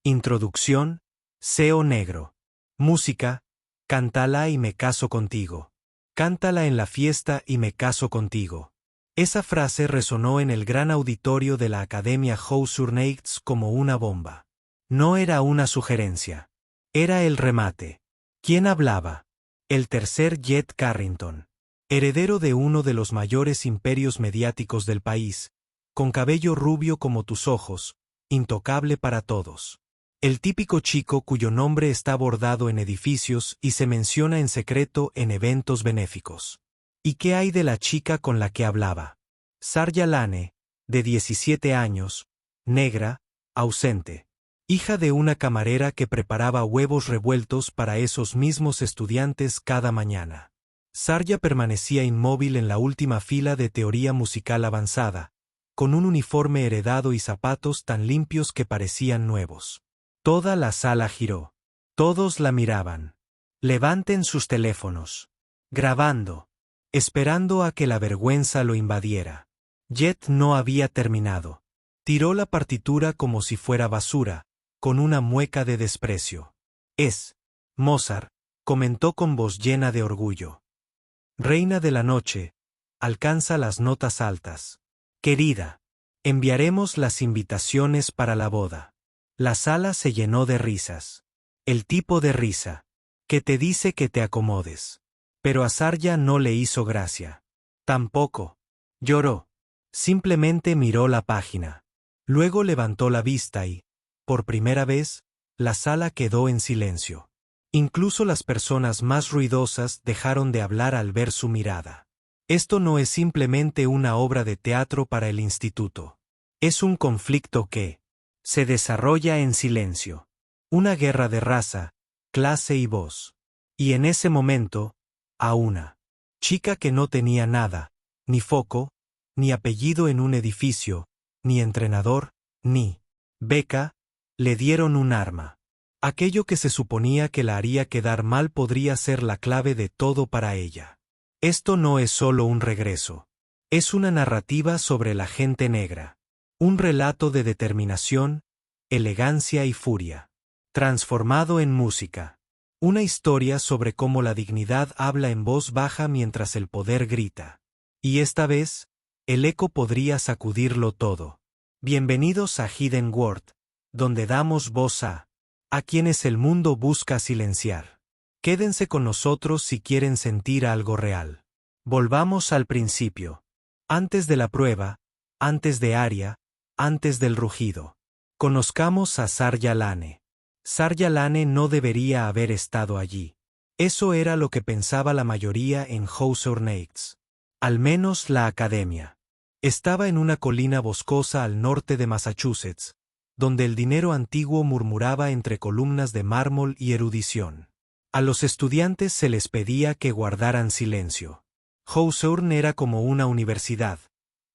Introducción, Seo negro. Música, cántala y me caso contigo. Cántala en la fiesta y me caso contigo. Esa frase resonó en el gran auditorio de la Academia Hauts-sur-Neigts como una bomba. No era una sugerencia. Era el remate. ¿Quién hablaba? El tercer Jet Carrington. Heredero de uno de los mayores imperios mediáticos del país, con cabello rubio como tus ojos, intocable para todos. El típico chico cuyo nombre está bordado en edificios y se menciona en secreto en eventos benéficos. ¿Y qué hay de la chica con la que hablaba? Sarja Lane, de 17 años, negra, ausente. Hija de una camarera que preparaba huevos revueltos para esos mismos estudiantes cada mañana. Sarja permanecía inmóvil en la última fila de teoría musical avanzada, con un uniforme heredado y zapatos tan limpios que parecían nuevos. Toda la sala giró. Todos la miraban. Levanten sus teléfonos. Grabando. Esperando a que la vergüenza lo invadiera. Jet no había terminado. Tiró la partitura como si fuera basura, con una mueca de desprecio. Es Mozart, comentó con voz llena de orgullo. Reina de la noche, alcanza las notas altas. Querida, enviaremos las invitaciones para la boda. La sala se llenó de risas. El tipo de risa que te dice que te acomodes. Pero a Sarja no le hizo gracia. Tampoco. Lloró. Simplemente miró la página. Luego levantó la vista y, por primera vez, la sala quedó en silencio. Incluso las personas más ruidosas dejaron de hablar al ver su mirada. Esto no es simplemente una obra de teatro para el instituto. Es un conflicto que se desarrolla en silencio. Una guerra de raza, clase y voz. Y en ese momento, a una chica que no tenía nada, ni foco, ni apellido en un edificio, ni entrenador, ni beca, le dieron un arma. Aquello que se suponía que la haría quedar mal podría ser la clave de todo para ella. Esto no es solo un regreso. Es una narrativa sobre la gente negra. Un relato de determinación, elegancia y furia. Transformado en música. Una historia sobre cómo la dignidad habla en voz baja mientras el poder grita. Y esta vez, el eco podría sacudirlo todo. Bienvenidos a Hidden World, donde damos voz a quienes el mundo busca silenciar. Quédense con nosotros si quieren sentir algo real. Volvamos al principio. Antes de la prueba, antes de Aria, antes del rugido. Conozcamos a Sarja Lane. Sarja Lane no debería haber estado allí. Eso era lo que pensaba la mayoría en Hauts-sur-Neigts. Al menos la academia. Estaba en una colina boscosa al norte de Massachusetts, donde el dinero antiguo murmuraba entre columnas de mármol y erudición. A los estudiantes se les pedía que guardaran silencio. Hawthorne era como una universidad,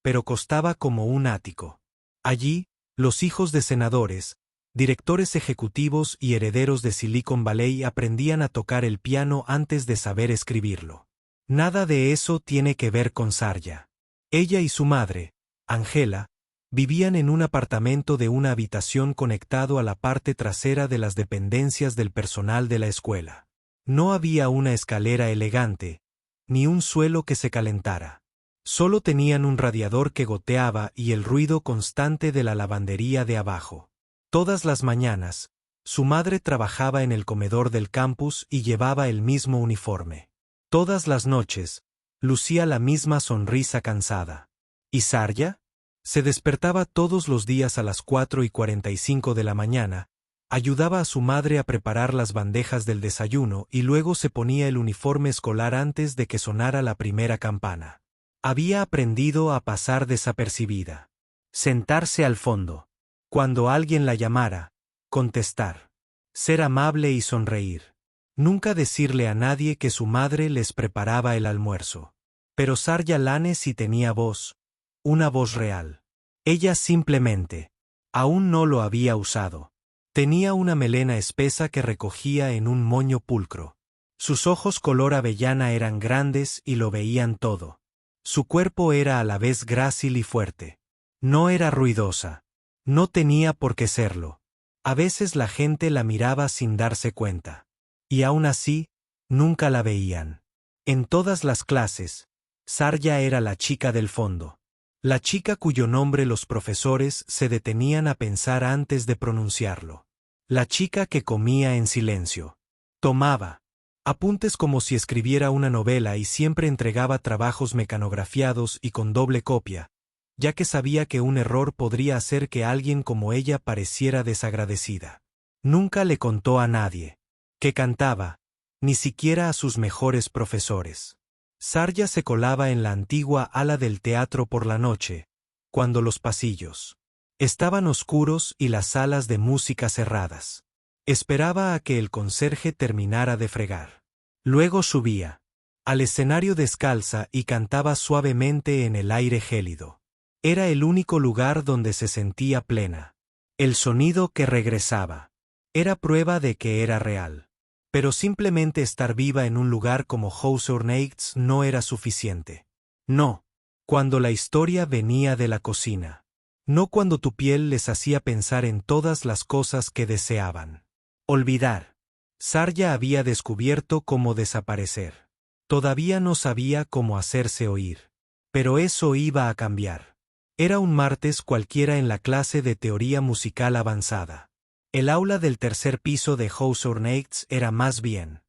pero costaba como un ático. Allí, los hijos de senadores, directores ejecutivos y herederos de Silicon Valley aprendían a tocar el piano antes de saber escribirlo. Nada de eso tiene que ver con Sarja. Ella y su madre, Angela, vivían en un apartamento de una habitación conectado a la parte trasera de las dependencias del personal de la escuela. No había una escalera elegante, ni un suelo que se calentara. Solo tenían un radiador que goteaba y el ruido constante de la lavandería de abajo. Todas las mañanas, su madre trabajaba en el comedor del campus y llevaba el mismo uniforme. Todas las noches, lucía la misma sonrisa cansada. ¿Y Sarja? Se despertaba todos los días a las 4:45 de la mañana, ayudaba a su madre a preparar las bandejas del desayuno y luego se ponía el uniforme escolar antes de que sonara la primera campana. Había aprendido a pasar desapercibida. Sentarse al fondo. Cuando alguien la llamara, contestar. Ser amable y sonreír. Nunca decirle a nadie que su madre les preparaba el almuerzo. Pero Sarja Lane sí tenía voz. Una voz real. Ella simplemente aún no lo había usado. Tenía una melena espesa que recogía en un moño pulcro. Sus ojos color avellana eran grandes y lo veían todo. Su cuerpo era a la vez grácil y fuerte. No era ruidosa. No tenía por qué serlo. A veces la gente la miraba sin darse cuenta. Y aún así, nunca la veían. En todas las clases, Sarja era la chica del fondo. La chica cuyo nombre los profesores se detenían a pensar antes de pronunciarlo. La chica que comía en silencio. Tomaba apuntes como si escribiera una novela y siempre entregaba trabajos mecanografiados y con doble copia, ya que sabía que un error podría hacer que alguien como ella pareciera desagradecida. Nunca le contó a nadie que cantaba, ni siquiera a sus mejores profesores. Sarja se colaba en la antigua ala del teatro por la noche, cuando los pasillos estaban oscuros y las salas de música cerradas. Esperaba a que el conserje terminara de fregar. Luego subía al escenario descalza y cantaba suavemente en el aire gélido. Era el único lugar donde se sentía plena. El sonido que regresaba era prueba de que era real. Pero simplemente estar viva en un lugar como Hauser Nights no era suficiente. No, cuando la historia venía de la cocina. No cuando tu piel les hacía pensar en todas las cosas que deseaban olvidar. Sarja había descubierto cómo desaparecer. Todavía no sabía cómo hacerse oír. Pero eso iba a cambiar. Era un martes cualquiera en la clase de teoría musical avanzada. El aula del tercer piso de Hauser Nights era más bien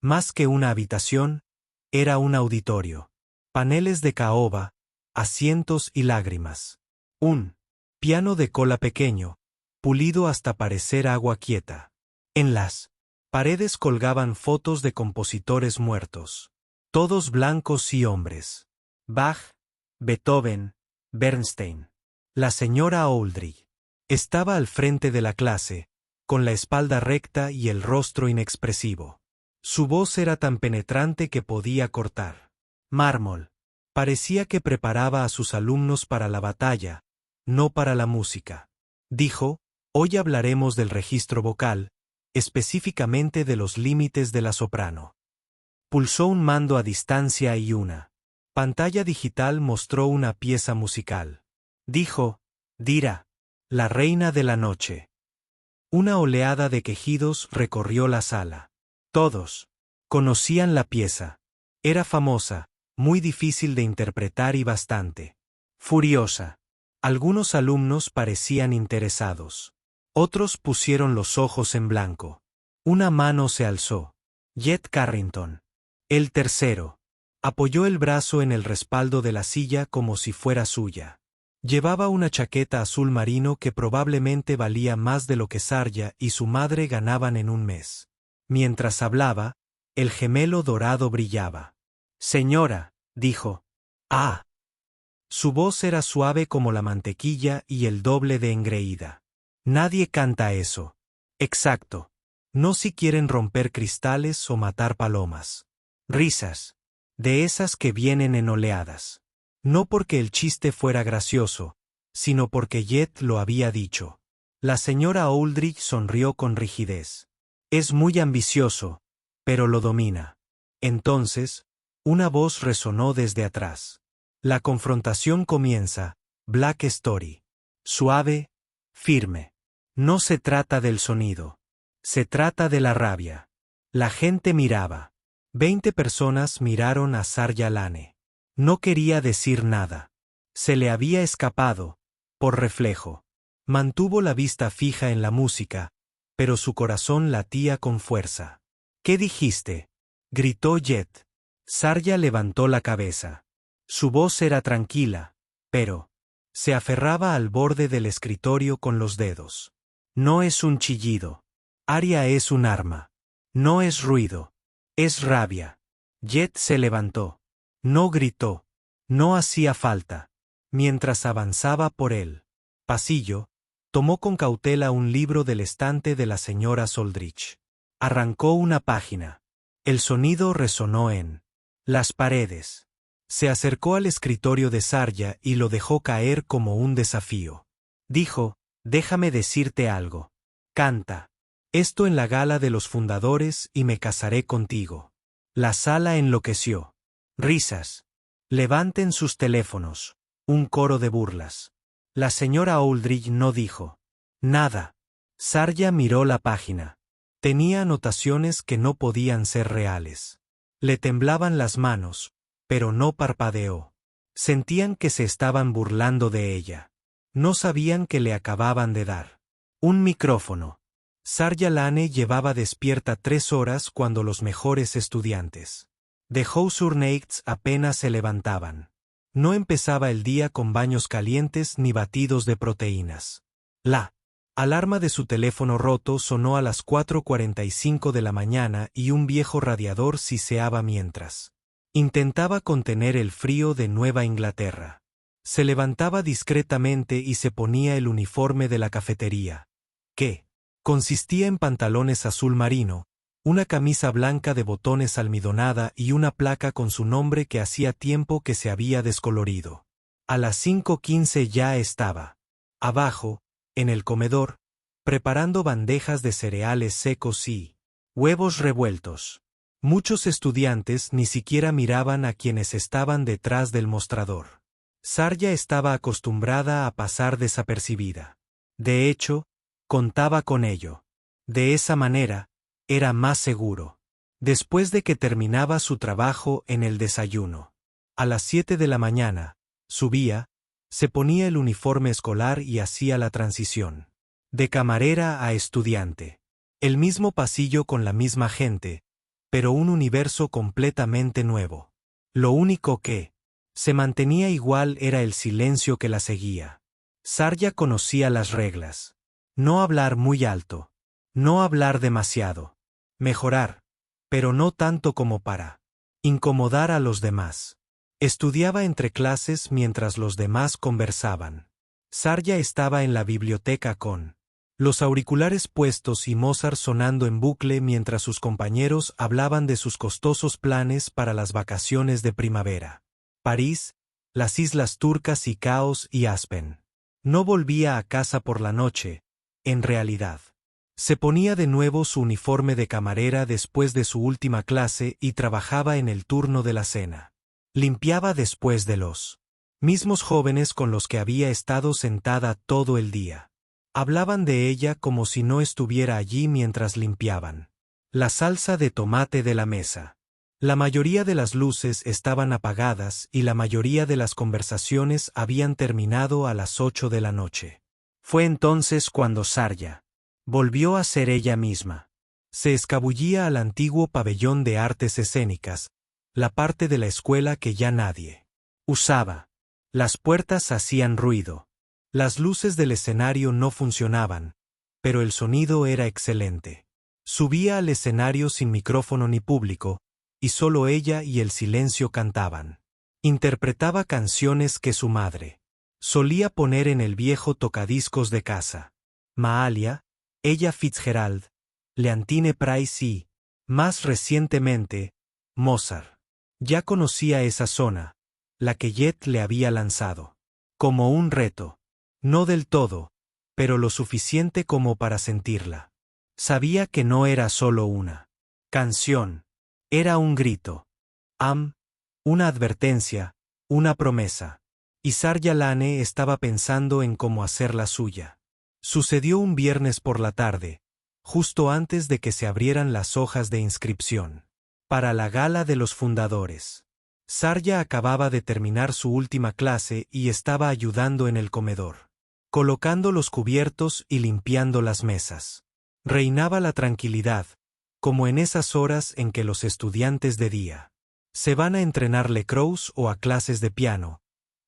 más que una habitación, era un auditorio. Paneles de caoba, asientos y lágrimas. Un piano de cola pequeño, pulido hasta parecer agua quieta. En las paredes colgaban fotos de compositores muertos. Todos blancos y hombres. Bach, Beethoven, Bernstein. La señora Oldrich estaba al frente de la clase, con la espalda recta y el rostro inexpresivo. Su voz era tan penetrante que podía cortar mármol. Parecía que preparaba a sus alumnos para la batalla, no para la música. Dijo: hoy hablaremos del registro vocal, específicamente de los límites de la soprano. Pulsó un mando a distancia y una pantalla digital mostró una pieza musical. Dijo: Dira, la reina de la noche. Una oleada de quejidos recorrió la sala. Todos conocían la pieza. Era famosa, muy difícil de interpretar y bastante furiosa. Algunos alumnos parecían interesados. Otros pusieron los ojos en blanco. Una mano se alzó. Jet Carrington. El tercero. Apoyó el brazo en el respaldo de la silla como si fuera suya. Llevaba una chaqueta azul marino que probablemente valía más de lo que Sarja y su madre ganaban en un mes. Mientras hablaba, el gemelo dorado brillaba. Señora, dijo. Ah. Su voz era suave como la mantequilla y el doble de engreída. Nadie canta eso. Exacto. No si quieren romper cristales o matar palomas. Risas. De esas que vienen en oleadas. No porque el chiste fuera gracioso, sino porque Jet lo había dicho. La señora Oldrich sonrió con rigidez. Es muy ambicioso, pero lo domina. Entonces, una voz resonó desde atrás. La confrontación comienza, Black Story. Suave, firme. No se trata del sonido. Se trata de la rabia. La gente miraba. 20 personas miraron a Sarja Lane. No quería decir nada. Se le había escapado, por reflejo. Mantuvo la vista fija en la música, pero su corazón latía con fuerza. ¿Qué dijiste?, gritó Jet. Sarja levantó la cabeza. Su voz era tranquila, pero se aferraba al borde del escritorio con los dedos. No es un chillido. Aria es un arma. No es ruido. Es rabia. Jet se levantó. No gritó. No hacía falta. Mientras avanzaba por el pasillo, tomó con cautela un libro del estante de la señora Oldrich. Arrancó una página. El sonido resonó en las paredes. Se acercó al escritorio de Sarja y lo dejó caer como un desafío. Dijo: déjame decirte algo. Canta esto en la gala de los fundadores y me casaré contigo. La sala enloqueció. Risas. Levanten sus teléfonos. Un coro de burlas. La señora Oldrich no dijo nada. Sarja miró la página. Tenía anotaciones que no podían ser reales. Le temblaban las manos, pero no parpadeó. Sentían que se estaban burlando de ella. No sabían que le acababan de dar un micrófono. Sarja Lane llevaba despierta 3 horas cuando los mejores estudiantes de Hauser-Neigts apenas se levantaban. No empezaba el día con baños calientes ni batidos de proteínas. La alarma de su teléfono roto sonó a las 4:45 de la mañana y un viejo radiador siseaba mientras intentaba contener el frío de Nueva Inglaterra. Se levantaba discretamente y se ponía el uniforme de la cafetería, que consistía en pantalones azul marino, una camisa blanca de botones almidonada y una placa con su nombre que hacía tiempo que se había descolorido. A las 5:15 ya estaba abajo, en el comedor, preparando bandejas de cereales secos y huevos revueltos. Muchos estudiantes ni siquiera miraban a quienes estaban detrás del mostrador. Sarja estaba acostumbrada a pasar desapercibida. De hecho, contaba con ello. De esa manera, era más seguro. Después de que terminaba su trabajo en el desayuno, a las 7 de la mañana, subía, se ponía el uniforme escolar y hacía la transición de camarera a estudiante. El mismo pasillo con la misma gente, pero un universo completamente nuevo. Lo único que se mantenía igual era el silencio que la seguía. Sarja conocía las reglas. No hablar muy alto. No hablar demasiado. Mejorar, pero no tanto como para incomodar a los demás. Estudiaba entre clases mientras los demás conversaban. Sarja estaba en la biblioteca con los auriculares puestos y Mozart sonando en bucle mientras sus compañeros hablaban de sus costosos planes para las vacaciones de primavera. París, las Islas Turcas y Caos y Aspen. No volvía a casa por la noche, en realidad. Se ponía de nuevo su uniforme de camarera después de su última clase y trabajaba en el turno de la cena. Limpiaba después de los mismos jóvenes con los que había estado sentada todo el día. Hablaban de ella como si no estuviera allí mientras limpiaban la salsa de tomate de la mesa. La mayoría de las luces estaban apagadas y la mayoría de las conversaciones habían terminado a las 8 de la noche. Fue entonces cuando Sarja volvió a ser ella misma. Se escabullía al antiguo pabellón de artes escénicas, la parte de la escuela que ya nadie usaba. Las puertas hacían ruido. Las luces del escenario no funcionaban, pero el sonido era excelente. Subía al escenario sin micrófono ni público, y solo ella y el silencio cantaban. Interpretaba canciones que su madre solía poner en el viejo tocadiscos de casa. Mahalia, Ella Fitzgerald, Leontine Price y, más recientemente, Mozart. Ya conocía esa zona, la que Jet le había lanzado. Como un reto. No del todo, pero lo suficiente como para sentirla. Sabía que no era solo una canción. Era un grito. Una advertencia, una promesa. Y Sarja Lane estaba pensando en cómo hacer la suya. Sucedió un viernes por la tarde, justo antes de que se abrieran las hojas de inscripción para la gala de los fundadores. Sarja acababa de terminar su última clase y estaba ayudando en el comedor, colocando los cubiertos y limpiando las mesas. Reinaba la tranquilidad, como en esas horas en que los estudiantes de día se van a entrenar lacrosse o a clases de piano,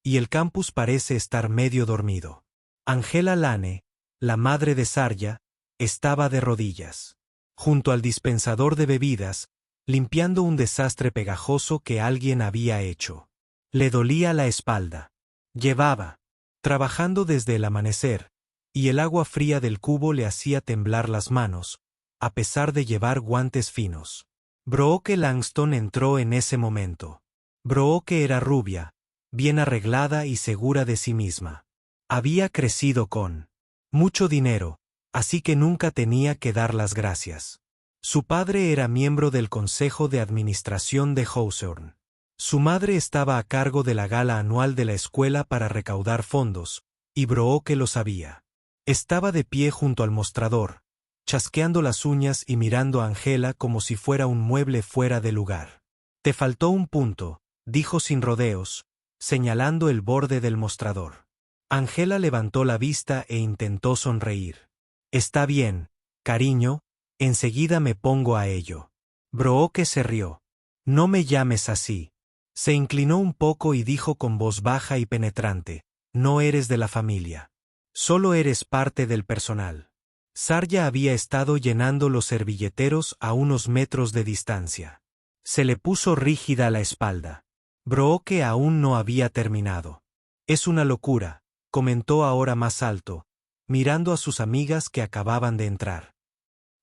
y el campus parece estar medio dormido. Angela Lane, la madre de Sarja, estaba de rodillas, junto al dispensador de bebidas, limpiando un desastre pegajoso que alguien había hecho. Le dolía la espalda. Llevaba trabajando desde el amanecer, y el agua fría del cubo le hacía temblar las manos, a pesar de llevar guantes finos. Brooke Langston entró en ese momento. Brooke era rubia, bien arreglada y segura de sí misma. Había crecido con mucho dinero, así que nunca tenía que dar las gracias. Su padre era miembro del consejo de administración de Hawthorne. Su madre estaba a cargo de la gala anual de la escuela para recaudar fondos, y Brooke lo sabía. Estaba de pie junto al mostrador, chasqueando las uñas y mirando a Angela como si fuera un mueble fuera de lugar. «Te faltó un punto», dijo sin rodeos, señalando el borde del mostrador. Angela levantó la vista e intentó sonreír. «Está bien, cariño, enseguida me pongo a ello». Brooke se rió. «No me llames así». Se inclinó un poco y dijo con voz baja y penetrante: «No eres de la familia. Solo eres parte del personal». Sarja había estado llenando los servilleteros a unos metros de distancia. Se le puso rígida la espalda. Brooke aún no había terminado. «Es una locura», comentó ahora más alto, mirando a sus amigas que acababan de entrar.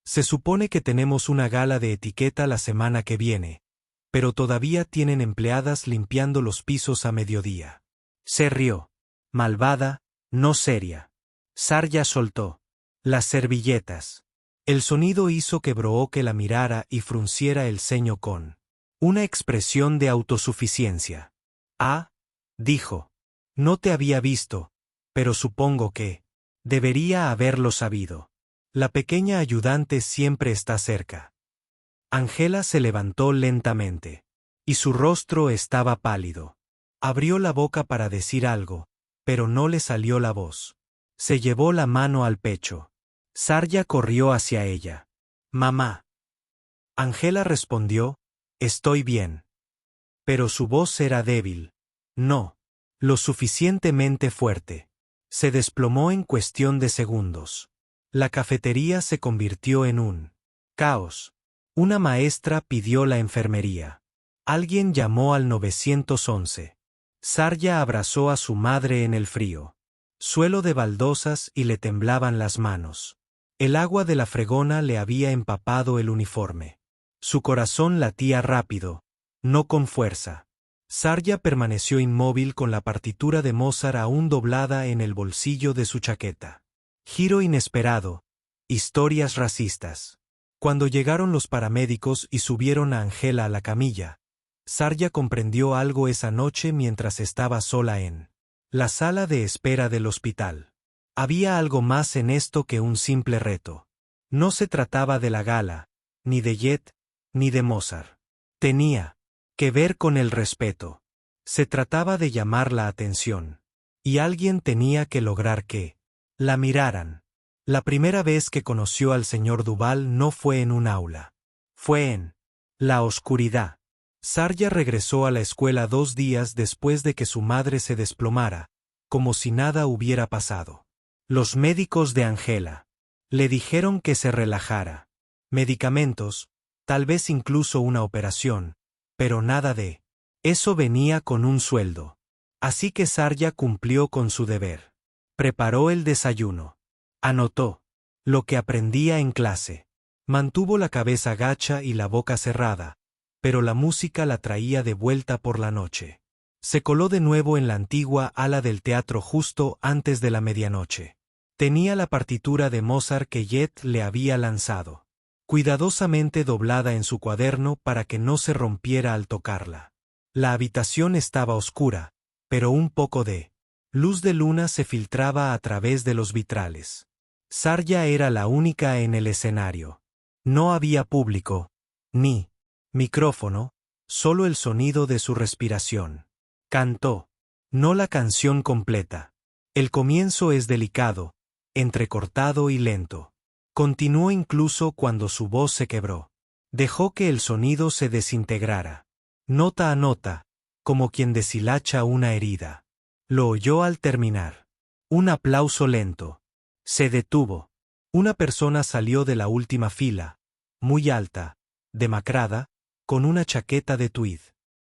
«Se supone que tenemos una gala de etiqueta la semana que viene, pero todavía tienen empleadas limpiando los pisos a mediodía». Se rió. Malvada, no seria. Sarja soltó las servilletas. El sonido hizo que Brooke la mirara y frunciera el ceño con una expresión de autosuficiencia. «Ah», dijo. «No te había visto, pero supongo que debería haberlo sabido. La pequeña ayudante siempre está cerca». Angela se levantó lentamente, y su rostro estaba pálido. Abrió la boca para decir algo, pero no le salió la voz. Se llevó la mano al pecho. Sarja corrió hacia ella. «Mamá». Angela respondió: «Estoy bien». Pero su voz era débil. No lo suficientemente fuerte. Se desplomó en cuestión de segundos. La cafetería se convirtió en un caos. Una maestra pidió la enfermería. Alguien llamó al 911. Sarja abrazó a su madre en el frío. Suelo de baldosas y le temblaban las manos. El agua de la fregona le había empapado el uniforme. Su corazón latía rápido, no con fuerza. Sarja permaneció inmóvil con la partitura de Mozart aún doblada en el bolsillo de su chaqueta. Giro inesperado. Historias racistas. Cuando llegaron los paramédicos y subieron a Angela a la camilla, Sarja comprendió algo esa noche mientras estaba sola en la sala de espera del hospital. Había algo más en esto que un simple reto. No se trataba de la gala, ni de Jet, ni de Mozart. Tenía que ver con el respeto. Se trataba de llamar la atención. Y alguien tenía que lograr que la miraran. La primera vez que conoció al señor Duval no fue en un aula. Fue en la oscuridad. Sarja regresó a la escuela 2 días después de que su madre se desplomara, como si nada hubiera pasado. Los médicos de Angela le dijeron que se relajara. Medicamentos, tal vez incluso una operación, pero nada de eso venía con un sueldo. Así que Sarja cumplió con su deber. Preparó el desayuno. Anotó lo que aprendía en clase. Mantuvo la cabeza gacha y la boca cerrada, pero la música la traía de vuelta por la noche. Se coló de nuevo en la antigua ala del teatro justo antes de la medianoche. Tenía la partitura de Mozart que Jet le había lanzado, cuidadosamente doblada en su cuaderno para que no se rompiera al tocarla. La habitación estaba oscura, pero un poco de luz de luna se filtraba a través de los vitrales. Sarja era la única en el escenario. No había público, ni micrófono, solo el sonido de su respiración. Cantó. No la canción completa. El comienzo es delicado, entrecortado y lento. Continuó incluso cuando su voz se quebró. Dejó que el sonido se desintegrara, nota a nota, como quien deshilacha una herida. Lo oyó al terminar. Un aplauso lento. Se detuvo. Una persona salió de la última fila, muy alta, demacrada, con una chaqueta de tweed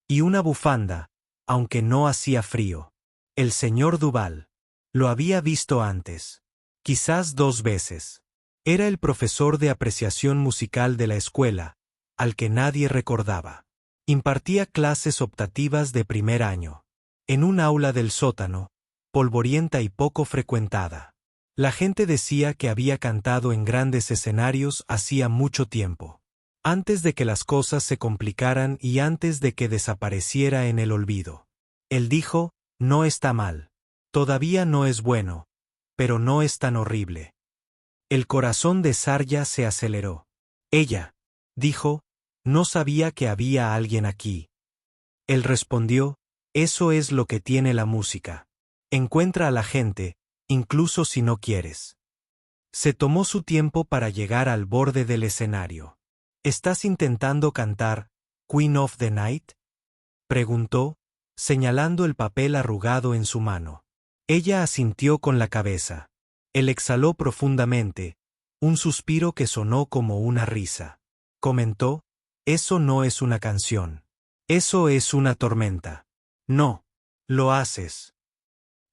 y una bufanda, aunque no hacía frío. El señor Duval. Lo había visto antes. Quizás 2 veces. Era el profesor de apreciación musical de la escuela, al que nadie recordaba. Impartía clases optativas de primer año, en un aula del sótano, polvorienta y poco frecuentada. La gente decía que había cantado en grandes escenarios hacía mucho tiempo, antes de que las cosas se complicaran y antes de que desapareciera en el olvido. Él dijo: «No está mal. Todavía no es bueno, pero no es tan horrible. El corazón de Sarja se aceleró. Ella, dijo, no sabía que había alguien aquí. Él respondió, eso es lo que tiene la música. Encuentra a la gente, incluso si no quieres. Se tomó su tiempo para llegar al borde del escenario. ¿Estás intentando cantar Queen of the Night?, preguntó, señalando el papel arrugado en su mano. Ella asintió con la cabeza. Él exhaló profundamente, un suspiro que sonó como una risa. Comentó, eso no es una canción. Eso es una tormenta. No. Lo haces.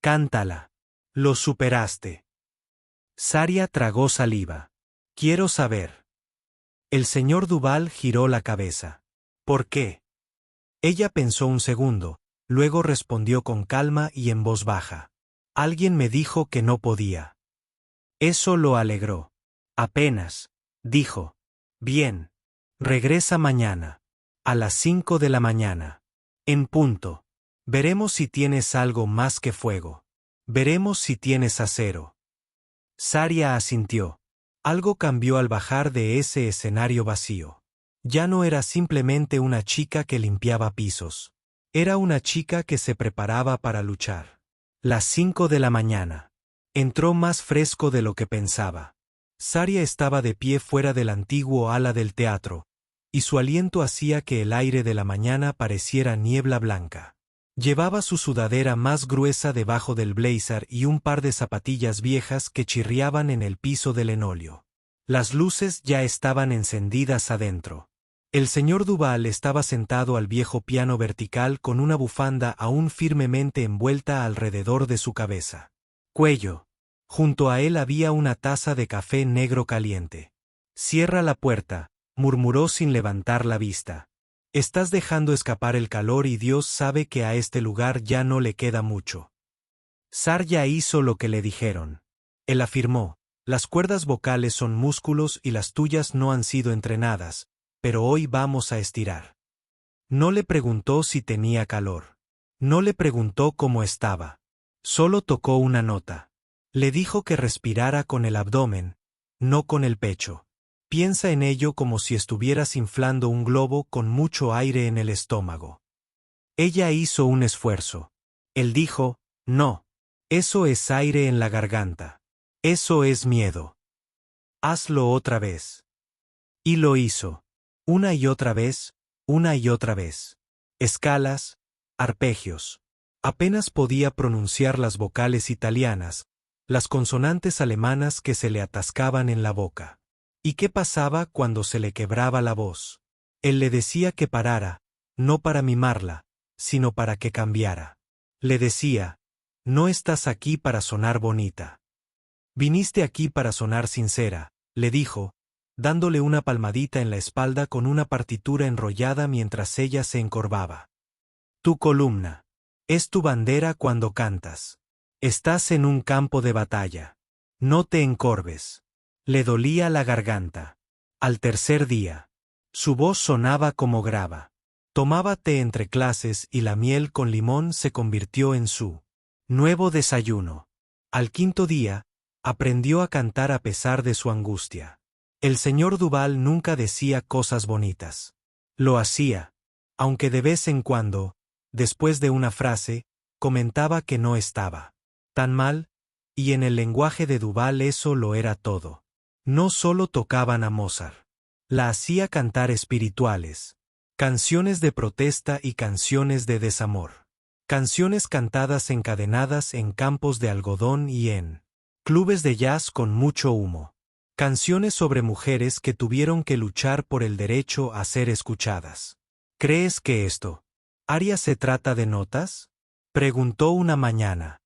Cántala. Lo superaste. Sarja tragó saliva. Quiero saber. El señor Duval giró la cabeza. ¿Por qué? Ella pensó un segundo, luego respondió con calma y en voz baja. Alguien me dijo que no podía. Eso lo alegró. Apenas, dijo. Bien. Regresa mañana. A las 5 de la mañana. En punto. Veremos si tienes algo más que fuego. Veremos si tienes acero. Sarja asintió. Algo cambió al bajar de ese escenario vacío. Ya no era simplemente una chica que limpiaba pisos. Era una chica que se preparaba para luchar. Las 5 de la mañana. Entró más fresco de lo que pensaba. Sarja estaba de pie fuera del antiguo ala del teatro, y su aliento hacía que el aire de la mañana pareciera niebla blanca. Llevaba su sudadera más gruesa debajo del blazer y un par de zapatillas viejas que chirriaban en el piso de linóleo. Las luces ya estaban encendidas adentro. El señor Duval estaba sentado al viejo piano vertical con una bufanda aún firmemente envuelta alrededor de su cabeza. Cuello. Junto a él había una taza de café negro caliente. Cierra la puerta, murmuró sin levantar la vista. Estás dejando escapar el calor y Dios sabe que a este lugar ya no le queda mucho. Sarja hizo lo que le dijeron. Él afirmó, las cuerdas vocales son músculos y las tuyas no han sido entrenadas, pero hoy vamos a estirar. No le preguntó si tenía calor. No le preguntó cómo estaba. Solo tocó una nota. Le dijo que respirara con el abdomen, no con el pecho. Piensa en ello como si estuvieras inflando un globo con mucho aire en el estómago. Ella hizo un esfuerzo. Él dijo, no. Eso es aire en la garganta. Eso es miedo. Hazlo otra vez. Y lo hizo. Una y otra vez, una y otra vez. Escalas, arpegios. Apenas podía pronunciar las vocales italianas, las consonantes alemanas que se le atascaban en la boca. ¿Y qué pasaba cuando se le quebraba la voz? Él le decía que parara, no para mimarla, sino para que cambiara. Le decía, no estás aquí para sonar bonita. Viniste aquí para sonar sincera, le dijo, dándole una palmadita en la espalda con una partitura enrollada mientras ella se encorvaba. Tu columna. Es tu bandera cuando cantas. Estás en un campo de batalla. No te encorves. Le dolía la garganta. Al tercer día. Su voz sonaba como grava. Tomaba té entre clases y la miel con limón se convirtió en su nuevo desayuno. Al quinto día, aprendió a cantar a pesar de su angustia. El señor Duval nunca decía cosas bonitas. Lo hacía, aunque de vez en cuando, después de una frase, comentaba que no estaba tan mal, y en el lenguaje de Duval eso lo era todo. No solo tocaban a Mozart. La hacía cantar espirituales, canciones de protesta y canciones de desamor. Canciones cantadas encadenadas en campos de algodón y en clubes de jazz con mucho humo. Canciones sobre mujeres que tuvieron que luchar por el derecho a ser escuchadas. ¿Crees que esto, aria, se trata de notas?, preguntó una mañana.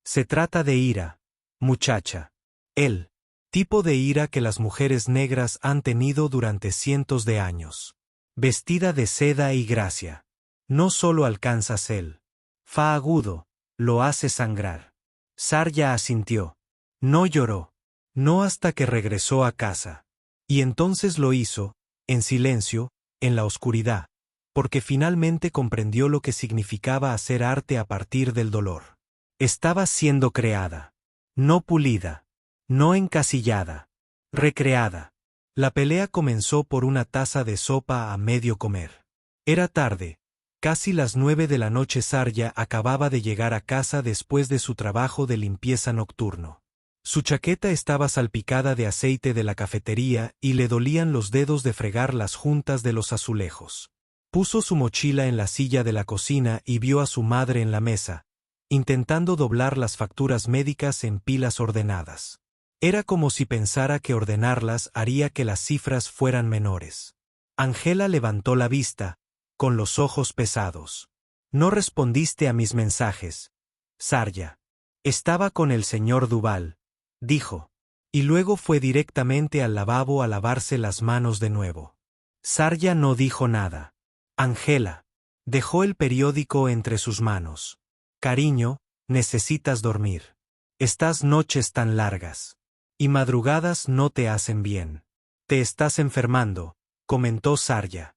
Se trata de ira, muchacha. El tipo de ira que las mujeres negras han tenido durante cientos de años. Vestida de seda y gracia. No solo alcanzas el fa agudo, lo hace sangrar. Sarja asintió. No lloró. No hasta que regresó a casa. Y entonces lo hizo, en silencio, en la oscuridad, porque finalmente comprendió lo que significaba hacer arte a partir del dolor. Estaba siendo creada. No pulida. No encasillada. Recreada. La pelea comenzó por una taza de sopa a medio comer. Era tarde. Casi las 9 de la noche. Sarja acababa de llegar a casa después de su trabajo de limpieza nocturno. Su chaqueta estaba salpicada de aceite de la cafetería y le dolían los dedos de fregar las juntas de los azulejos. Puso su mochila en la silla de la cocina y vio a su madre en la mesa, intentando doblar las facturas médicas en pilas ordenadas. Era como si pensara que ordenarlas haría que las cifras fueran menores. Angela levantó la vista, con los ojos pesados. No respondiste a mis mensajes, Sarja. Estaba con el señor Duval, dijo. Y luego fue directamente al lavabo a lavarse las manos de nuevo. Sarja no dijo nada. Angela dejó el periódico entre sus manos. Cariño, necesitas dormir. Estas noches tan largas y madrugadas no te hacen bien. Te estás enfermando, comentó Sarja.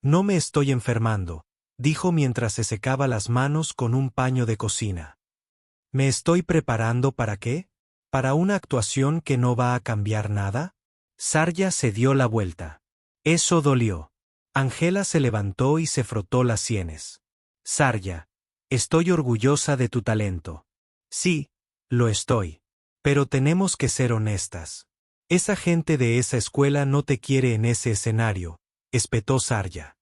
No me estoy enfermando, dijo mientras se secaba las manos con un paño de cocina. ¿Me estoy preparando para qué? ¿Para una actuación que no va a cambiar nada? Sarja se dio la vuelta. Eso dolió. Angela se levantó y se frotó las sienes. Sarja, estoy orgullosa de tu talento. Sí, lo estoy. Pero tenemos que ser honestas. Esa gente de esa escuela no te quiere en ese escenario, espetó Sarja.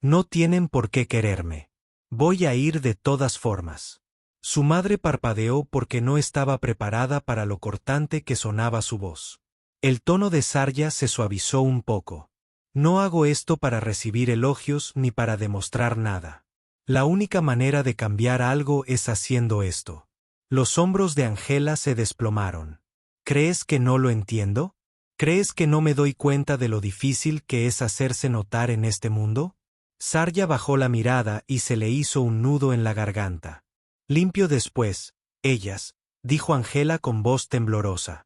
No tienen por qué quererme. Voy a ir de todas formas. Su madre parpadeó porque no estaba preparada para lo cortante que sonaba su voz. El tono de Sarja se suavizó un poco. No hago esto para recibir elogios ni para demostrar nada. La única manera de cambiar algo es haciendo esto. Los hombros de Angela se desplomaron. ¿Crees que no lo entiendo? ¿Crees que no me doy cuenta de lo difícil que es hacerse notar en este mundo? Sarja bajó la mirada y se le hizo un nudo en la garganta. Limpio después, ellas, dijo Angela con voz temblorosa.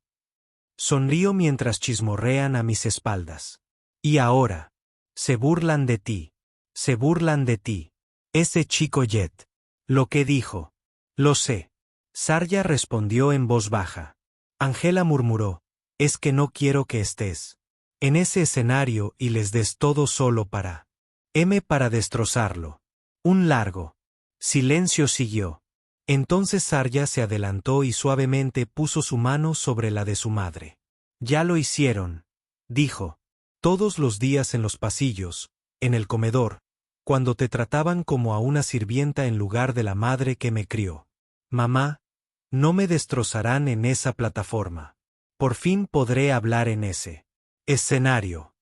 Sonrío mientras chismorrean a mis espaldas. Y ahora, se burlan de ti. Se burlan de ti. Ese chico Jet. Lo que dijo. Lo sé. Sarja respondió en voz baja. Angela murmuró, es que no quiero que estés en ese escenario y les des todo solo para para destrozarlo. Un largo silencio siguió. Entonces Sarja se adelantó y suavemente puso su mano sobre la de su madre. Ya lo hicieron, dijo. Todos los días en los pasillos, en el comedor, cuando te trataban como a una sirvienta en lugar de la madre que me crió. Mamá, no me destrozarán en esa plataforma. Por fin podré hablar en ese escenario.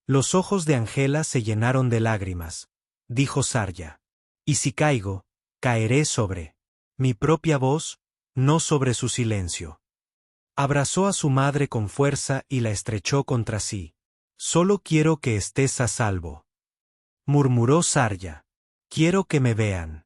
Los ojos de Angela se llenaron de lágrimas, dijo Sarja. Y si caigo, caeré sobre mi propia voz, no sobre su silencio. Abrazó a su madre con fuerza y la estrechó contra sí. Solo quiero que estés a salvo, murmuró Sarja. Quiero que me vean.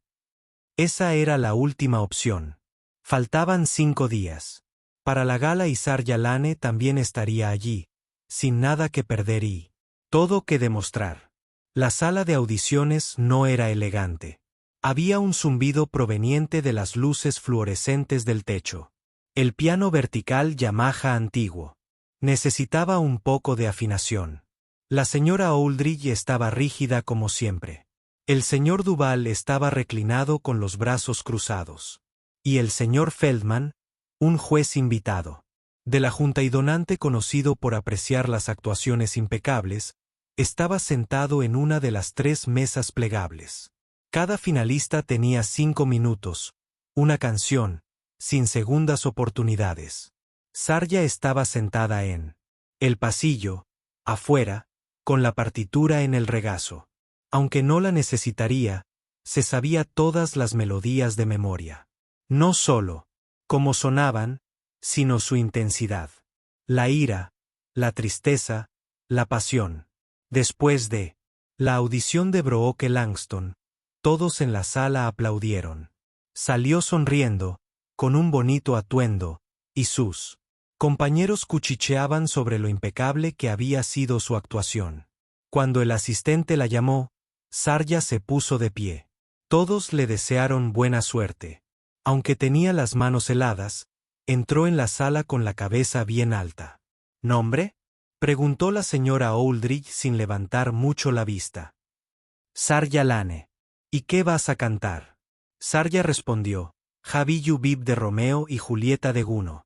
Esa era la última opción. Faltaban 5 días. Para la gala y Sarja Lane también estaría allí, sin nada que perder y todo que demostrar. La sala de audiciones no era elegante. Había un zumbido proveniente de las luces fluorescentes del techo. El piano vertical Yamaha antiguo. Necesitaba un poco de afinación. La señora Oldridge estaba rígida como siempre. El señor Duval estaba reclinado con los brazos cruzados. Y el señor Feldman, un juez invitado de la junta y donante conocido por apreciar las actuaciones impecables, estaba sentado en una de las 3 mesas plegables. Cada finalista tenía 5 minutos, una canción, sin segundas oportunidades. Sarja estaba sentada en el pasillo, afuera, con la partitura en el regazo. Aunque no la necesitaría, se sabía todas las melodías de memoria. No solo cómo sonaban, sino su intensidad. La ira, la tristeza, la pasión. Después de la audición de Brooke Langston, todos en la sala aplaudieron. Salió sonriendo, con un bonito atuendo, y sus compañeros cuchicheaban sobre lo impecable que había sido su actuación. Cuando el asistente la llamó, Sarja se puso de pie. Todos le desearon buena suerte. Aunque tenía las manos heladas, entró en la sala con la cabeza bien alta. ¿Nombre?, preguntó la señora Aldrich sin levantar mucho la vista. Sarja Lane. ¿Y qué vas a cantar? Sarja respondió, Have Bib de Romeo y Julieta de Gounod.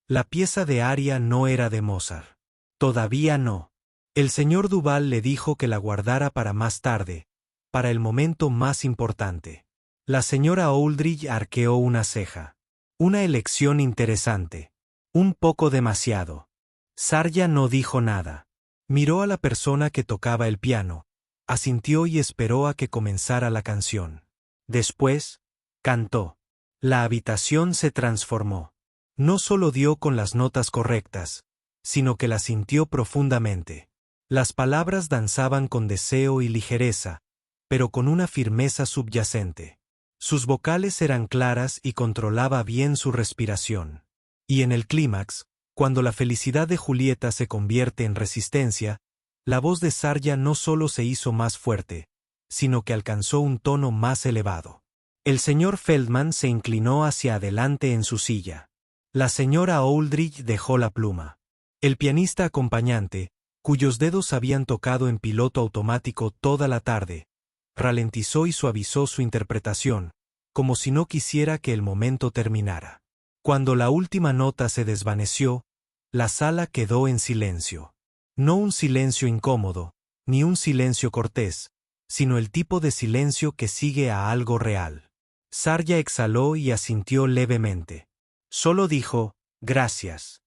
La pieza de aria no era de Mozart. Todavía no. El señor Duval le dijo que la guardara para más tarde, para el momento más importante. La señora Aldrich arqueó una ceja. Una elección interesante. Un poco demasiado. Sarja no dijo nada. Miró a la persona que tocaba el piano, asintió y esperó a que comenzara la canción. Después, cantó. La habitación se transformó. No solo dio con las notas correctas, sino que las sintió profundamente. Las palabras danzaban con deseo y ligereza, pero con una firmeza subyacente. Sus vocales eran claras y controlaba bien su respiración. Y en el clímax, cuando la felicidad de Julieta se convierte en resistencia, la voz de Sarja no solo se hizo más fuerte, sino que alcanzó un tono más elevado. El señor Feldman se inclinó hacia adelante en su silla. La señora Aldrich dejó la pluma. El pianista acompañante, cuyos dedos habían tocado en piloto automático toda la tarde, ralentizó y suavizó su interpretación, como si no quisiera que el momento terminara. Cuando la última nota se desvaneció, la sala quedó en silencio. No un silencio incómodo, ni un silencio cortés, sino el tipo de silencio que sigue a algo real. Sarja exhaló y asintió levemente. Solo dijo, gracias.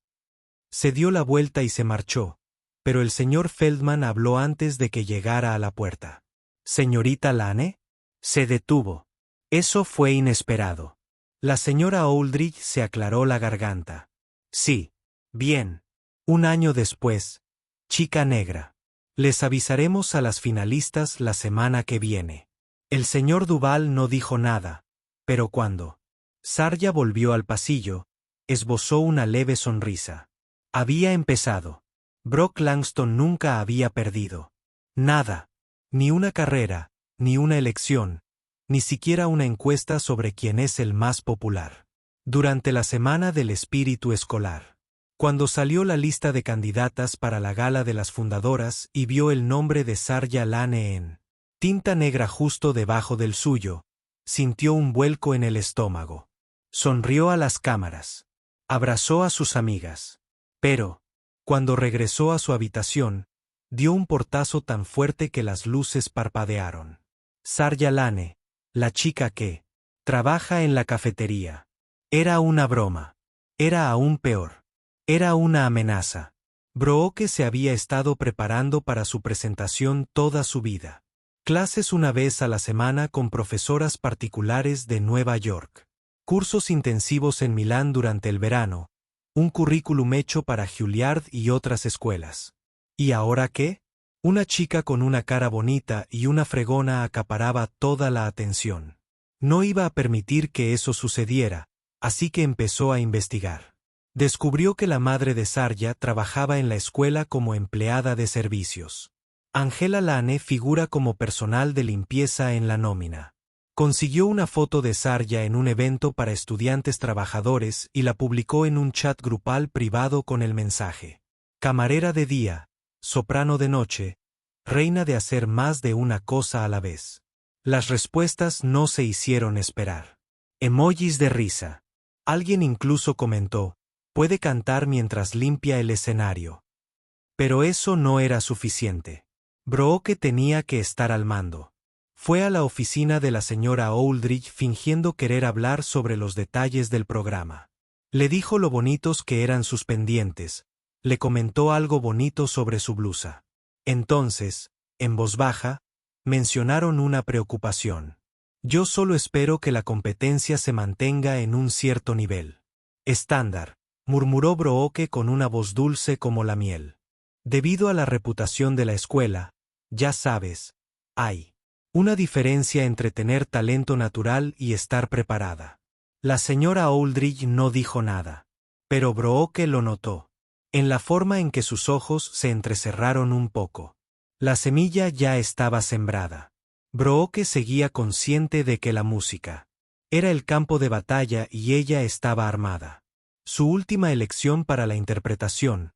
Se dio la vuelta y se marchó, pero el señor Feldman habló antes de que llegara a la puerta. ¿Señorita Lane? Se detuvo. Eso fue inesperado. La señora Aldrich se aclaró la garganta. Sí. Bien. Un año después. Chica negra. Les avisaremos a las finalistas la semana que viene. El señor Duval no dijo nada, pero cuando Sarja volvió al pasillo, esbozó una leve sonrisa. Había empezado. Brock Langston nunca había perdido. Nada. Ni una carrera, ni una elección, ni siquiera una encuesta sobre quién es el más popular. Durante la semana del espíritu escolar. Cuando salió la lista de candidatas para la gala de las fundadoras y vio el nombre de Sarja Lane en tinta negra justo debajo del suyo, sintió un vuelco en el estómago. Sonrió a las cámaras. Abrazó a sus amigas. Pero, cuando regresó a su habitación, dio un portazo tan fuerte que las luces parpadearon. Sarja Lane, la chica que trabaja en la cafetería. Era una broma. Era aún peor. Era una amenaza. Brooke se había estado preparando para su presentación toda su vida. Clases una vez a la semana con profesoras particulares de Nueva York. Cursos intensivos en Milán durante el verano. Un currículum hecho para Juilliard y otras escuelas. ¿Y ahora qué? Una chica con una cara bonita y una fregona acaparaba toda la atención. No iba a permitir que eso sucediera, así que empezó a investigar. Descubrió que la madre de Sarja trabajaba en la escuela como empleada de servicios. Angela Lane figura como personal de limpieza en la nómina. Consiguió una foto de Sarja en un evento para estudiantes trabajadores y la publicó en un chat grupal privado con el mensaje: camarera de día, soprano de noche, reina de hacer más de una cosa a la vez. Las respuestas no se hicieron esperar. Emojis de risa. Alguien incluso comentó: puede cantar mientras limpia el escenario. Pero eso no era suficiente. Brooke tenía que estar al mando. Fue a la oficina de la señora Aldrich fingiendo querer hablar sobre los detalles del programa. Le dijo lo bonitos que eran sus pendientes, le comentó algo bonito sobre su blusa. Entonces, en voz baja, mencionaron una preocupación. Yo solo espero que la competencia se mantenga en un cierto nivel. Estándar, murmuró Brooke con una voz dulce como la miel. Debido a la reputación de la escuela, ya sabes, hay una diferencia entre tener talento natural y estar preparada. La señora Aldrich no dijo nada, pero Brooke lo notó, en la forma en que sus ojos se entrecerraron un poco. La semilla ya estaba sembrada. Brooke seguía consciente de que la música era el campo de batalla y ella estaba armada. Su última elección para la interpretación,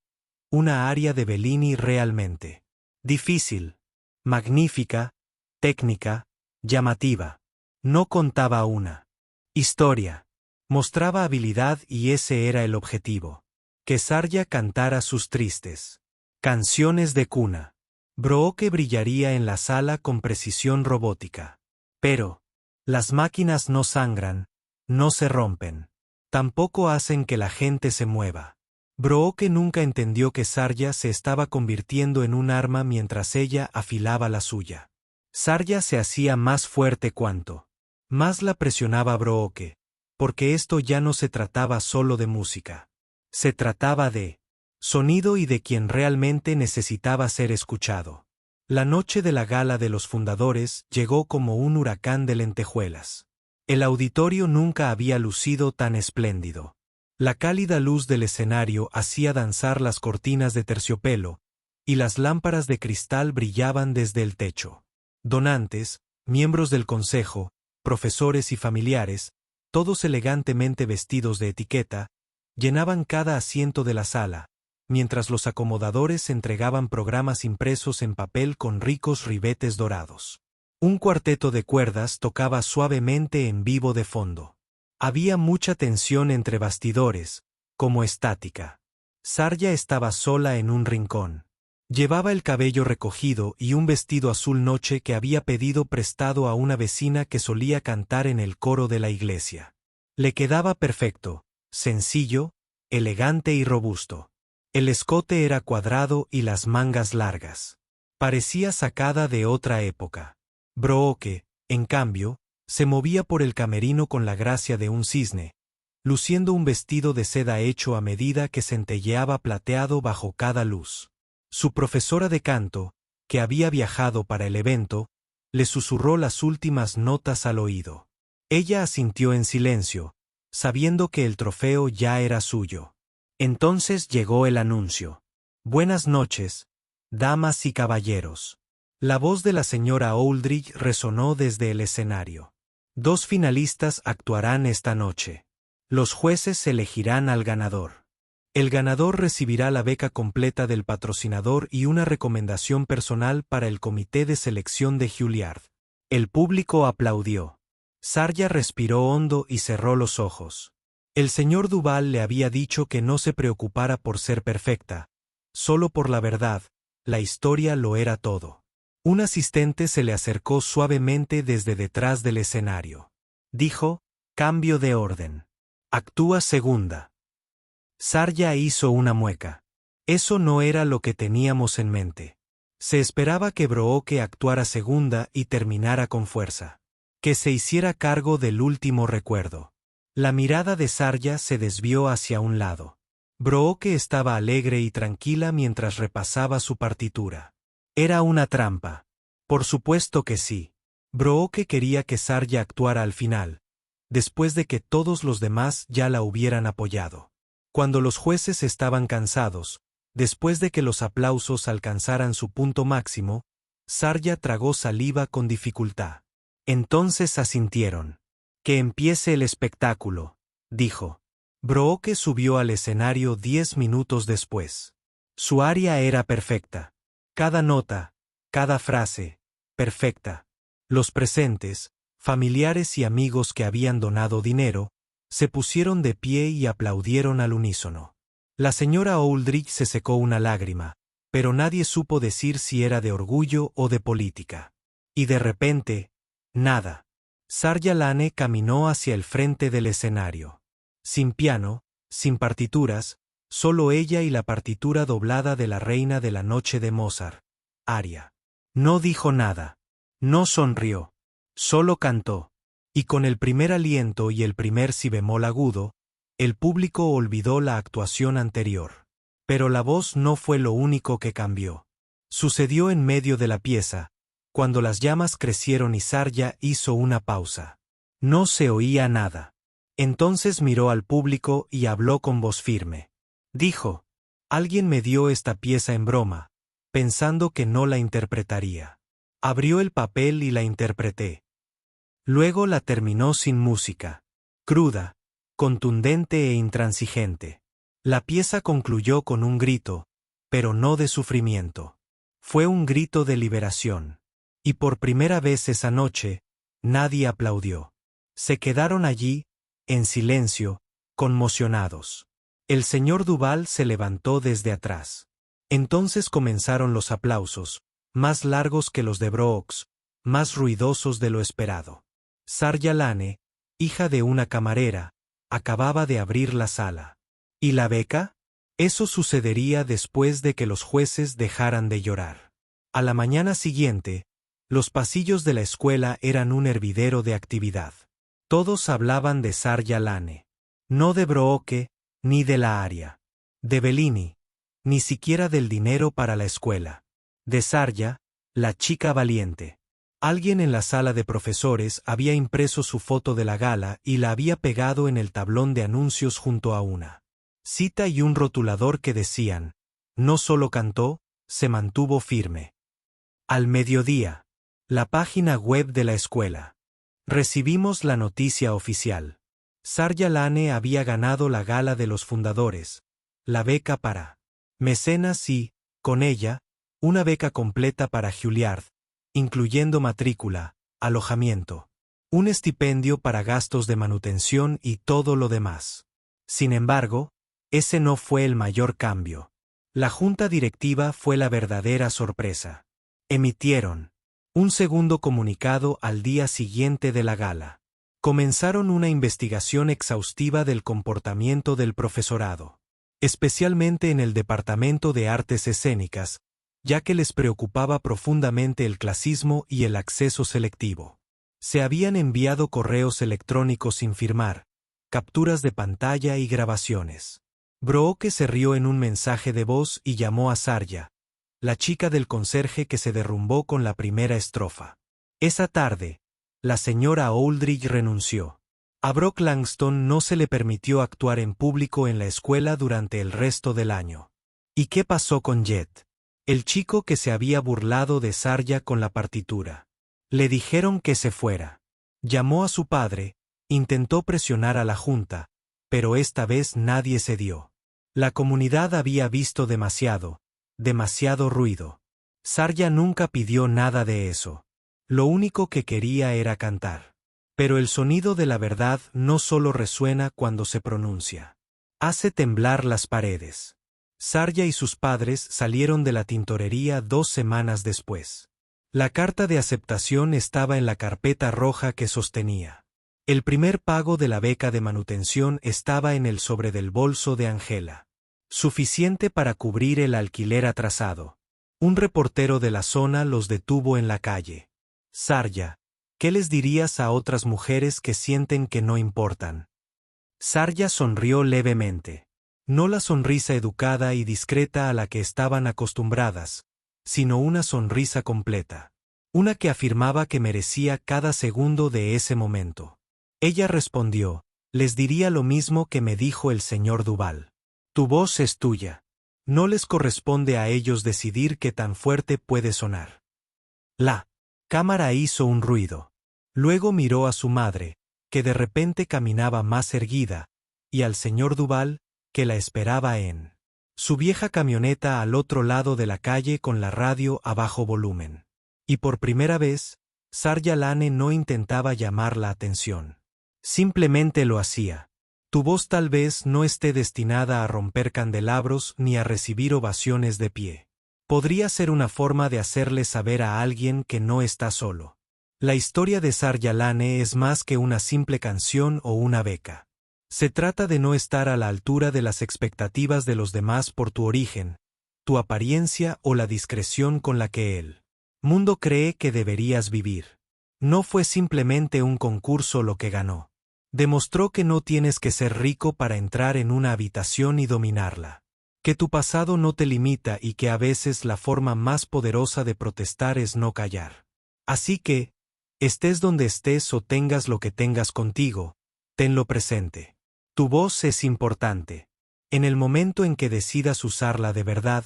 una aria de Bellini realmente difícil, magnífica, técnica, llamativa. No contaba una historia. Mostraba habilidad y ese era el objetivo. Que Sarja cantara sus tristes canciones de cuna. Brooke brillaría en la sala con precisión robótica. Pero las máquinas no sangran, no se rompen. Tampoco hacen que la gente se mueva. Brooke nunca entendió que Sarja se estaba convirtiendo en un arma mientras ella afilaba la suya. Sarja se hacía más fuerte cuanto más la presionaba Brooke, porque esto ya no se trataba solo de música. Se trataba de sonido y de quien realmente necesitaba ser escuchado. La noche de la gala de los fundadores llegó como un huracán de lentejuelas. El auditorio nunca había lucido tan espléndido. La cálida luz del escenario hacía danzar las cortinas de terciopelo, y las lámparas de cristal brillaban desde el techo. Donantes, miembros del consejo, profesores y familiares, todos elegantemente vestidos de etiqueta, llenaban cada asiento de la sala, mientras los acomodadores entregaban programas impresos en papel con ricos ribetes dorados. Un cuarteto de cuerdas tocaba suavemente en vivo de fondo. Había mucha tensión entre bastidores, como estática. Sarja estaba sola en un rincón. Llevaba el cabello recogido y un vestido azul noche que había pedido prestado a una vecina que solía cantar en el coro de la iglesia. Le quedaba perfecto, sencillo, elegante y robusto. El escote era cuadrado y las mangas largas. Parecía sacada de otra época. Brooke, en cambio, se movía por el camerino con la gracia de un cisne, luciendo un vestido de seda hecho a medida que centelleaba plateado bajo cada luz. Su profesora de canto, que había viajado para el evento, le susurró las últimas notas al oído. Ella asintió en silencio, sabiendo que el trofeo ya era suyo. Entonces llegó el anuncio. Buenas noches, damas y caballeros. La voz de la señora Aldrich resonó desde el escenario. 2 finalistas actuarán esta noche. Los jueces elegirán al ganador. El ganador recibirá la beca completa del patrocinador y una recomendación personal para el comité de selección de Juilliard. El público aplaudió. Sarja respiró hondo y cerró los ojos. El señor Duval le había dicho que no se preocupara por ser perfecta, solo por la verdad, la historia lo era todo. Un asistente se le acercó suavemente desde detrás del escenario. Dijo, cambio de orden. Actúa segunda. Sarja hizo una mueca. Eso no era lo que teníamos en mente. Se esperaba que Brooke actuara segunda y terminara con fuerza. Que se hiciera cargo del último recuerdo. La mirada de Sarja se desvió hacia un lado. Brooke estaba alegre y tranquila mientras repasaba su partitura. Era una trampa. Por supuesto que sí. Brooke quería que Sarja actuara al final, después de que todos los demás ya la hubieran apoyado. Cuando los jueces estaban cansados, después de que los aplausos alcanzaran su punto máximo, Sarja tragó saliva con dificultad. Entonces asintieron. Que empiece el espectáculo, dijo. Brooke subió al escenario 10 minutos después. Su aria era perfecta. Cada nota, cada frase, perfecta. Los presentes, familiares y amigos que habían donado dinero, se pusieron de pie y aplaudieron al unísono. La señora Aldrich se secó una lágrima, pero nadie supo decir si era de orgullo o de política. Y de repente, nada. Sarja Lane caminó hacia el frente del escenario. Sin piano, sin partituras, solo ella y la partitura doblada de la Reina de la Noche de Mozart. Aria. No dijo nada. No sonrió. Solo cantó. Y con el primer aliento y el primer si bemol agudo, el público olvidó la actuación anterior. Pero la voz no fue lo único que cambió. Sucedió en medio de la pieza, cuando las llamas crecieron y Sarja hizo una pausa. No se oía nada. Entonces miró al público y habló con voz firme. Dijo, alguien me dio esta pieza en broma, pensando que no la interpretaría. Abrió el papel y la interpreté. Luego la terminó sin música. Cruda, contundente e intransigente. La pieza concluyó con un grito, pero no de sufrimiento. Fue un grito de liberación. Y por primera vez esa noche, nadie aplaudió. Se quedaron allí, en silencio, conmocionados. El señor Duval se levantó desde atrás. Entonces comenzaron los aplausos, más largos que los de Brooks, más ruidosos de lo esperado. Sarja Lane, hija de una camarera, acababa de abrir la sala. ¿Y la beca? Eso sucedería después de que los jueces dejaran de llorar. A la mañana siguiente, los pasillos de la escuela eran un hervidero de actividad. Todos hablaban de Sarja Lane. No de Brooke, ni de la Aria. De Bellini. Ni siquiera del dinero para la escuela. De Sarja, la chica valiente. Alguien en la sala de profesores había impreso su foto de la gala y la había pegado en el tablón de anuncios junto a una cita y un rotulador que decían: no solo cantó, se mantuvo firme. Al mediodía. La página web de la escuela. Recibimos la noticia oficial. Sarja Lane había ganado la gala de los fundadores, la beca para mecenas y, con ella, una beca completa para Juilliard, incluyendo matrícula, alojamiento, un estipendio para gastos de manutención y todo lo demás. Sin embargo, ese no fue el mayor cambio. La junta directiva fue la verdadera sorpresa. Emitieron un segundo comunicado al día siguiente de la gala. Comenzaron una investigación exhaustiva del comportamiento del profesorado, especialmente en el Departamento de Artes Escénicas, ya que les preocupaba profundamente el clasismo y el acceso selectivo. Se habían enviado correos electrónicos sin firmar, capturas de pantalla y grabaciones. Brooke se rió en un mensaje de voz y llamó a Sarja, la chica del conserje que se derrumbó con la primera estrofa. Esa tarde, la señora Aldrich renunció. A Brock Langston no se le permitió actuar en público en la escuela durante el resto del año. ¿Y qué pasó con Jet? El chico que se había burlado de Sarja con la partitura. Le dijeron que se fuera. Llamó a su padre, intentó presionar a la junta, pero esta vez nadie cedió. La comunidad había visto demasiado ruido. Sarja nunca pidió nada de eso. Lo único que quería era cantar. Pero el sonido de la verdad no solo resuena cuando se pronuncia. Hace temblar las paredes. Sarja y sus padres salieron de la tintorería 2 semanas después. La carta de aceptación estaba en la carpeta roja que sostenía. El primer pago de la beca de manutención estaba en el sobre del bolso de Angela. Suficiente para cubrir el alquiler atrasado. Un reportero de la zona los detuvo en la calle. Sarja, ¿qué les dirías a otras mujeres que sienten que no importan? Sarja sonrió levemente. No la sonrisa educada y discreta a la que estaban acostumbradas, sino una sonrisa completa. Una que afirmaba que merecía cada segundo de ese momento. Ella respondió: les diría lo mismo que me dijo el señor Duval. Tu voz es tuya. No les corresponde a ellos decidir qué tan fuerte puede sonar. La cámara hizo un ruido. Luego miró a su madre, que de repente caminaba más erguida, y al señor Duval, que la esperaba en su vieja camioneta al otro lado de la calle con la radio a bajo volumen. Y por primera vez, Sarja Lane no intentaba llamar la atención. Simplemente lo hacía. Tu voz tal vez no esté destinada a romper candelabros ni a recibir ovaciones de pie. Podría ser una forma de hacerle saber a alguien que no está solo. La historia de Sarja Lane es más que una simple canción o una beca. Se trata de no estar a la altura de las expectativas de los demás por tu origen, tu apariencia o la discreción con la que el mundo cree que deberías vivir. No fue simplemente un concurso lo que ganó. Demostró que no tienes que ser rico para entrar en una habitación y dominarla. Que tu pasado no te limita y que a veces la forma más poderosa de protestar es no callar. Así que, estés donde estés o tengas lo que tengas contigo, tenlo presente. Tu voz es importante. En el momento en que decidas usarla de verdad,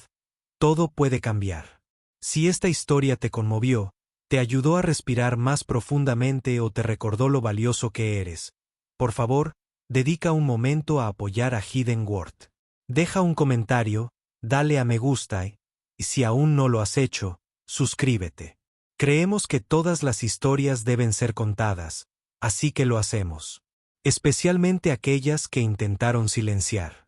todo puede cambiar. Si esta historia te conmovió, te ayudó a respirar más profundamente o te recordó lo valioso que eres, por favor, dedica un momento a apoyar a Hidden World. Deja un comentario, dale a me gusta y si aún no lo has hecho, suscríbete. Creemos que todas las historias deben ser contadas, así que lo hacemos. Especialmente aquellas que intentaron silenciar.